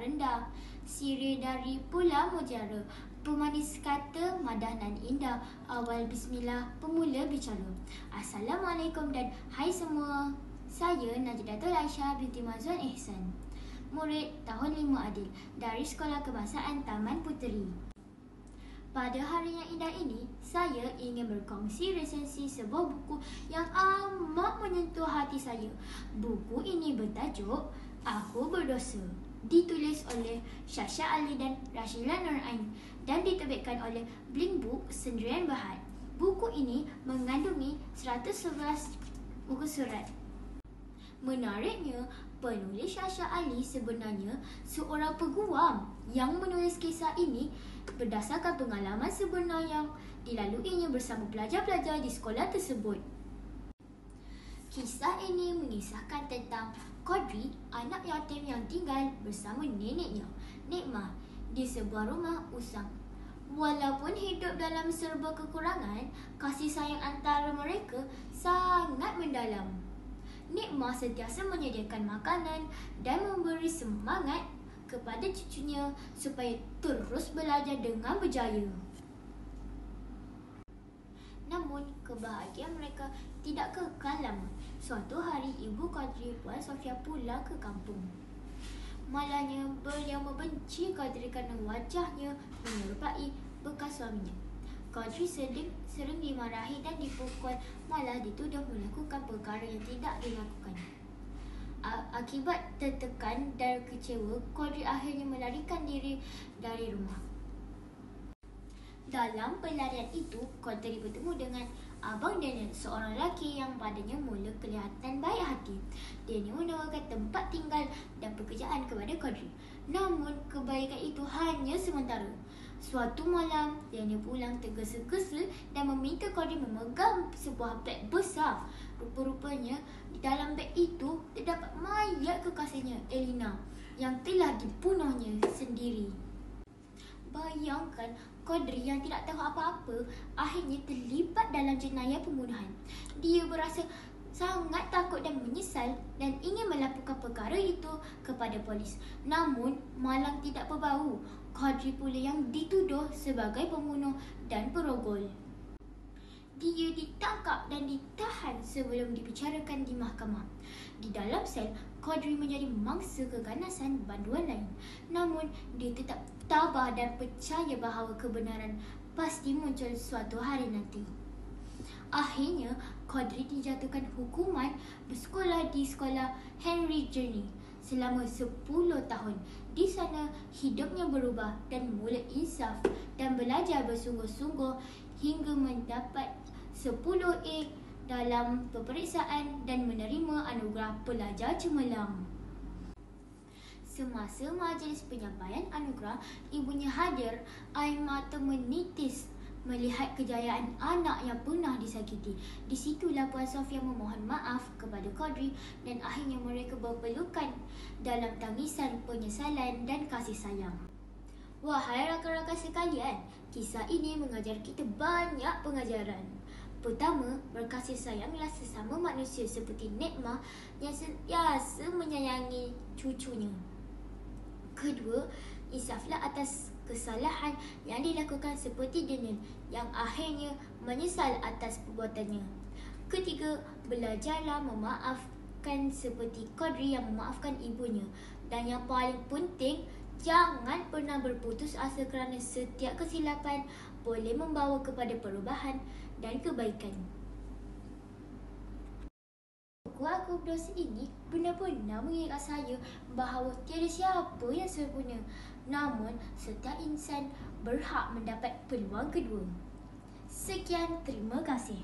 rendah. Sirih dari Pulau Mutiara, pemanis kata madah nan indah. Awal bismillah, pemula bicara. Assalamualaikum dan hai semua. Saya Najidatul Aisyah binti Mazwan Ihsan, murid tahun 5 Adil dari Sekolah Kebangsaan Taman Puteri. Pada hari yang indah ini, saya ingin berkongsi resensi sebuah buku yang amat menyentuh hati saya. Buku ini bertajuk Aku Berdosa, ditulis oleh Syasha Ali dan Rashila Nur Ain dan diterbitkan oleh Blink Book Sendirian Berhad. Buku ini mengandungi 111 buku surat. Menariknya, penulis Syasha Ali sebenarnya seorang peguam yang menulis kisah ini berdasarkan pengalaman sebenar yang dilaluinya bersama pelajar-pelajar di sekolah tersebut. Kisah ini mengisahkan tentang Qadri, anak yatim yang tinggal bersama neneknya, Nikmah, di sebuah rumah usang. Walaupun hidup dalam serba kekurangan, kasih sayang antara mereka sangat mendalam. Nikmah sentiasa menyediakan makanan dan memberi semangat kepada cucunya supaya terus belajar dengan berjaya. Namun, kebahagiaan mereka tidak kekal lama. Suatu hari, ibu Qadri, Puan Sofia, pulang ke kampung. Malangnya, beliau membenci Qadri kerana wajahnya menyerupai bekas suaminya. Qadri sering dimarahi dan dipukul, malah dituduh melakukan perkara yang tidak dilakukan. Akibat tertekan dan kecewa, Qadri akhirnya melarikan diri dari rumah. Dalam pelarian itu, Qadri bertemu dengan Abang Daniel, seorang lelaki yang padanya mula kelihatan baik hati. Daniel menawarkan tempat tinggal dan pekerjaan kepada Qadri. Namun, kebaikan itu hanya sementara. Suatu malam, Daniel pulang tergesa-gesa dan meminta Qadri memegang sebuah beg besar. Rupa-rupanya, di dalam beg itu terdapat mayat kekasihnya, Elina, yang telah dibunuhnya sendiri. Bayangkan, Qadri yang tidak tahu apa-apa akhirnya terlibat dalam jenayah pembunuhan. Dia berasa sangat takut dan menyesal dan ingin melaporkan perkara itu kepada polis. Namun, malang tidak berbau. Qadri pula yang dituduh sebagai pembunuh dan perogol. Dia ditangkap dan ditahan sebelum dibicarakan di mahkamah. Di dalam sel, Qadri menjadi mangsa keganasan banduan lain. Namun, dia tetap tabah dan percaya bahawa kebenaran pasti muncul suatu hari nanti. Akhirnya, Qadri dijatuhkan hukuman bersekolah di sekolah Henry Journey selama 10 tahun. Di sana, hidupnya berubah dan mula insaf dan belajar bersungguh-sungguh hingga mendapat 10A dalam peperiksaan dan menerima anugerah pelajar cemerlang. Semasa majlis penyampaian anugerah, ibunya hadir. Air mata menitis melihat kejayaan anak yang pernah disakiti. Di situlah Puan Sofia memohon maaf kepada Qadri dan akhirnya mereka berpelukan dalam tangisan penyesalan dan kasih sayang. Wahai rakan-rakan sekalian, kisah ini mengajar kita banyak pengajaran. Pertama, berkasih sayanglah sesama manusia seperti Nikmah yang sentiasa menyayangi cucunya. Kedua, insaflah atas kesalahan yang dilakukan seperti Daniel yang akhirnya menyesal atas perbuatannya. Ketiga, belajarlah memaafkan seperti Qadri yang memaafkan ibunya. Dan yang paling penting, jangan pernah berputus asa kerana setiap kesilapan boleh membawa kepada perubahan dan kebaikan. Buku Aku Berdosa ini benar-benar mengingat saya bahawa tiada siapa yang sempurna. Namun, setiap insan berhak mendapat peluang kedua. Sekian, terima kasih.